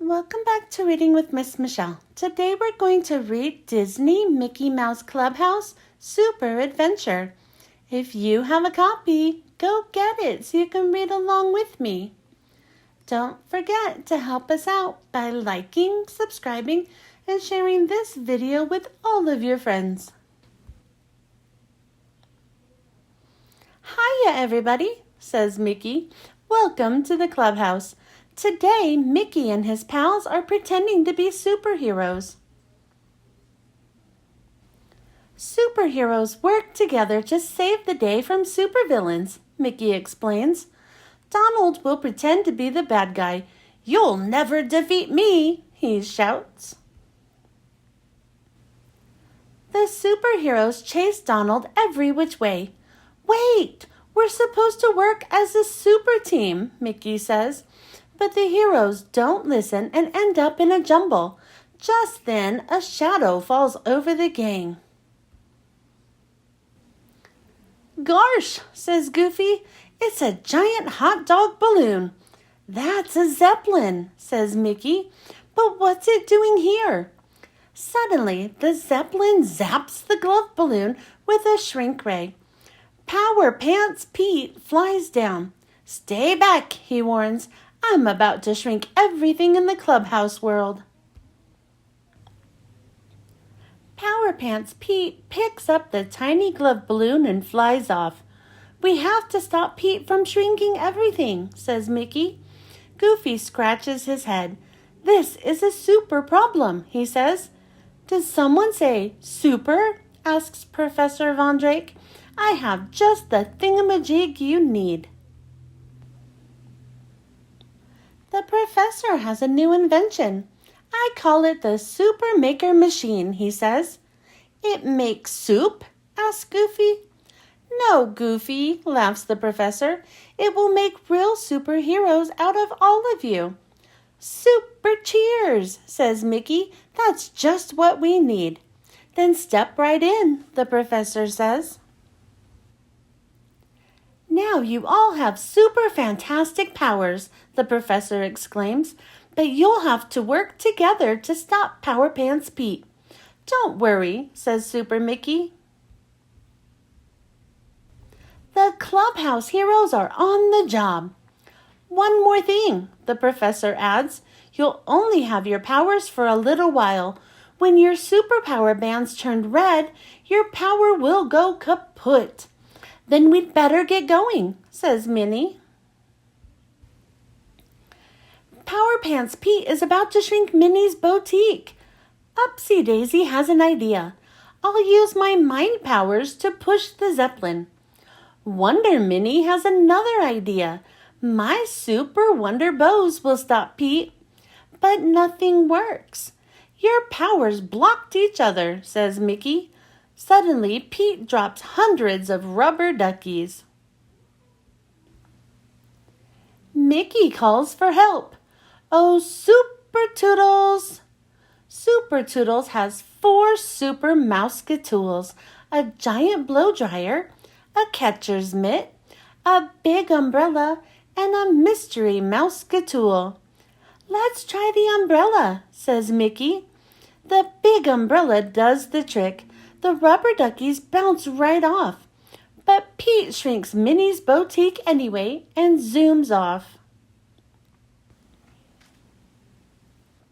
Welcome back to Reading with Miss Michelle. Today we're going to read Disney Mickey Mouse Clubhouse Super Adventure. If you have a copy, go get it so you can read along with me. Don't forget to help us out by liking, subscribing, and sharing this video with all of your friends. Hiya everybody, says Mickey. Welcome to the clubhouse. Today, Mickey and his pals are pretending to be superheroes. Superheroes work together to save the day from supervillains, Mickey explains. Donald will pretend to be the bad guy. You'll never defeat me, he shouts. The superheroes chase Donald every which way. Wait, we're supposed to work as a super team, Mickey says. But the heroes don't listen and end up in a jumble. Just then, a shadow falls over the gang. Gosh, says Goofy, it's a giant hot dog balloon. That's a zeppelin, says Mickey. But what's it doing here? Suddenly, the zeppelin zaps the glove balloon with a shrink ray. Power Pants Pete flies down. Stay back, he warns. I'm about to shrink everything in the clubhouse world. Power Pants Pete picks up the tiny glove balloon and flies off. We have to stop Pete from shrinking everything, says Mickey. Goofy scratches his head. This is a super problem, he says. Did someone say super? Asks Professor Von Drake. I have just the thingamajig you need. The professor has a new invention. I call it the Super Maker Machine, he says. It makes soup? asks Goofy. No, Goofy, laughs the professor. It will make real superheroes out of all of you. Super cheers, says Mickey. That's just what we need. Then step right in, the professor says. Now you all have super fantastic powers, the professor exclaims, but you'll have to work together to stop Power Pants Pete. Don't worry, says Super Mickey. The clubhouse heroes are on the job. One more thing, the professor adds. You'll only have your powers for a little while. When your superpower bands turn red, your power will go kaput. Then we'd better get going, says Minnie. Power Pants Pete is about to shrink Minnie's boutique. Upsy Daisy has an idea. I'll use my mind powers to push the zeppelin. Wonder Minnie has another idea. My super wonder bows will stop Pete. But nothing works. Your powers blocked each other, says Mickey. Suddenly, Pete drops hundreds of rubber duckies. Mickey calls for help. Oh, Super Toodles! Super Toodles has 4 super mouse-skatools, a giant blow dryer, a catcher's mitt, a big umbrella, and a mystery mouse-skatool. Let's try the umbrella, says Mickey. The big umbrella does the trick. The rubber duckies bounce right off. But Pete shrinks Minnie's boutique anyway and zooms off.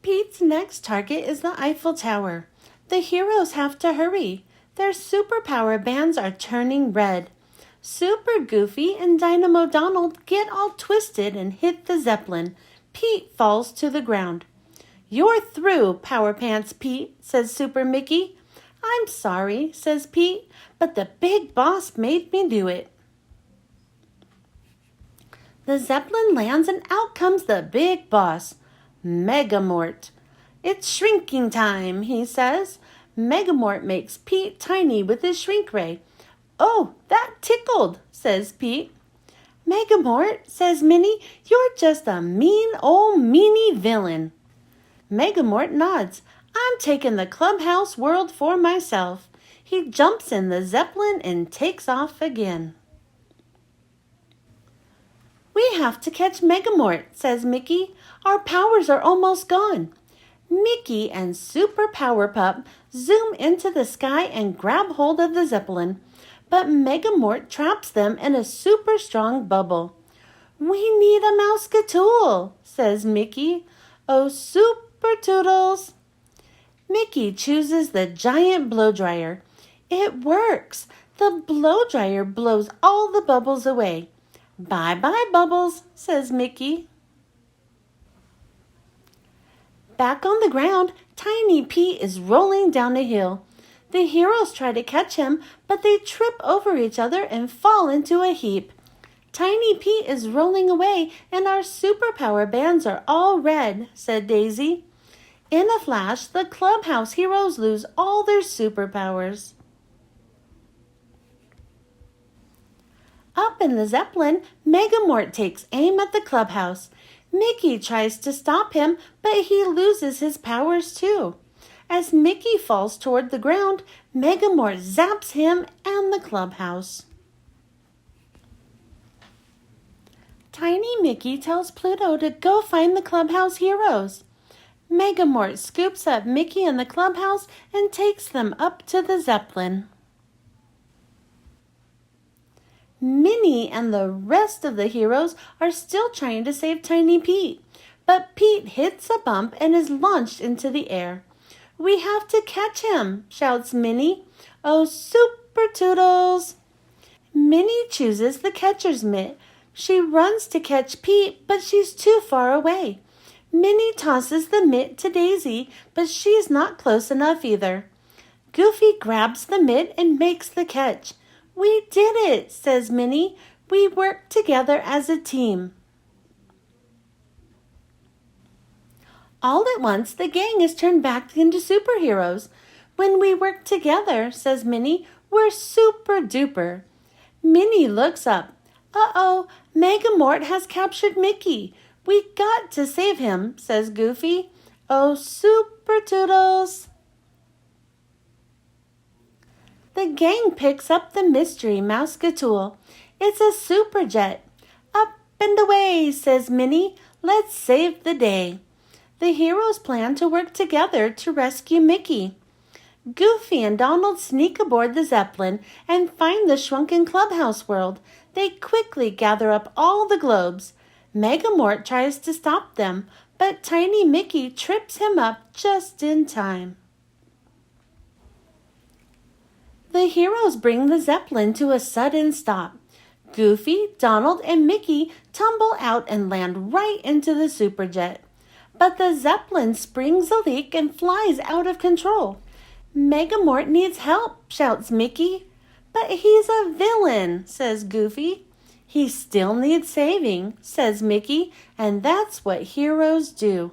Pete's next target is the Eiffel Tower. The heroes have to hurry. Their superpower bands are turning red. Super Goofy and Dynamo Donald get all twisted and hit the zeppelin. Pete falls to the ground. You're through, Power Pants Pete, says Super Mickey. I'm sorry, says Pete, but the big boss made me do it. The zeppelin lands and out comes the big boss, Megamort. It's shrinking time, he says. Megamort makes Pete tiny with his shrink ray. Oh, that tickled, says Pete. Megamort, says Minnie, you're just a mean old meanie villain. Megamort nods. I'm taking the clubhouse world for myself. He jumps in the zeppelin and takes off again. We have to catch Megamort, says Mickey. Our powers are almost gone. Mickey and Super Power Pup zoom into the sky and grab hold of the Zeppelin, but Megamort traps them in a super strong bubble. We need a mouse-skatool, says Mickey. Oh, Super Toodles! Mickey chooses the giant blow dryer. It works. The blow dryer blows all the bubbles away. Bye-bye, bubbles, says Mickey. Back on the ground, Tiny Pete is rolling down a hill. The heroes try to catch him, but they trip over each other and fall into a heap. Tiny Pete is rolling away, and our superpower bands are all red, said Daisy. In a flash, the Clubhouse heroes lose all their superpowers. Up in the Zeppelin, Megamort takes aim at the Clubhouse. Mickey tries to stop him, but he loses his powers too. As Mickey falls toward the ground, Megamort zaps him and the Clubhouse. Tiny Mickey tells Pluto to go find the Clubhouse heroes. Megamort scoops up Mickey and the Clubhouse and takes them up to the Zeppelin. Minnie and the rest of the heroes are still trying to save Tiny Pete, but Pete hits a bump and is launched into the air. We have to catch him, shouts Minnie. Oh, Super Toodles! Minnie chooses the catcher's mitt. She runs to catch Pete, but she's too far away. Minnie tosses the mitt to Daisy, but she's not close enough either. Goofy grabs the mitt and makes the catch. We did it, says Minnie. We worked together as a team. All at once, the gang is turned back into superheroes. When we work together, says Minnie, we're super duper. Minnie looks up. Uh-oh, Megamort has captured Mickey. We got to save him, says Goofy. Oh, Super Toodles! The gang picks up the mystery mouse-skatool. It's a super jet. Up and away, says Minnie. Let's save the day. The heroes plan to work together to rescue Mickey. Goofy and Donald sneak aboard the Zeppelin and find the shrunken Clubhouse world. They quickly gather up all the globes. Megamort tries to stop them, but Tiny Mickey trips him up just in time. The heroes bring the Zeppelin to a sudden stop. Goofy, Donald, and Mickey tumble out and land right into the superjet. But the Zeppelin springs a leak and flies out of control. Megamort needs help, shouts Mickey. But he's a villain, says Goofy. He still needs saving, says Mickey, and that's what heroes do.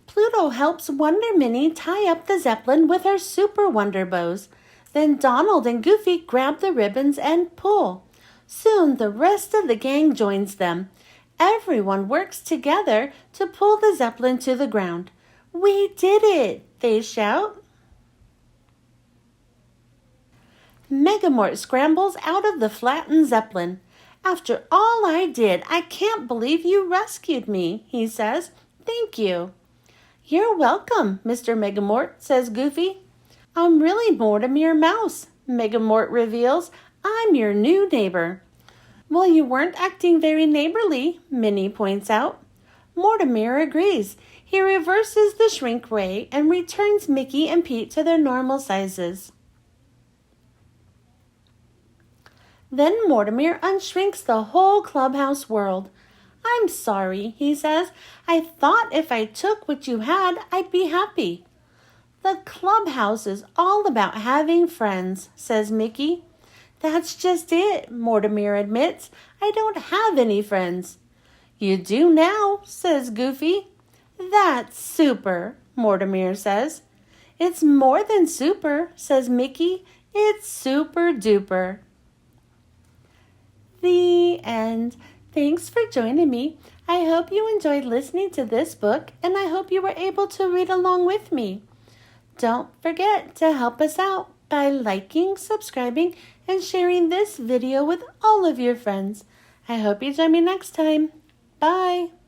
Pluto helps Wonder Minnie tie up the Zeppelin with her super wonder bows. Then Donald and Goofy grab the ribbons and pull. Soon the rest of the gang joins them. Everyone works together to pull the Zeppelin to the ground. We did it, they shout. Megamort scrambles out of the flattened Zeppelin. After all I did, I can't believe you rescued me, he says. Thank you. You're welcome, Mr. Megamort, says Goofy. I'm really Mortimer Mouse, Megamort reveals. I'm your new neighbor. Well, you weren't acting very neighborly, Minnie points out. Mortimer agrees. He reverses the shrink ray and returns Mickey and Pete to their normal sizes. Then Mortimer unshrinks the whole Clubhouse world. I'm sorry, he says. I thought if I took what you had, I'd be happy. The Clubhouse is all about having friends, says Mickey. That's just it, Mortimer admits. I don't have any friends. You do now, says Goofy. That's super, Mortimer says. It's more than super, says Mickey. It's super duper. The end. Thanks for joining me. I hope you enjoyed listening to this book, and I hope you were able to read along with me. Don't forget to help us out by liking, subscribing, and sharing this video with all of your friends. I hope you join me next time. Bye!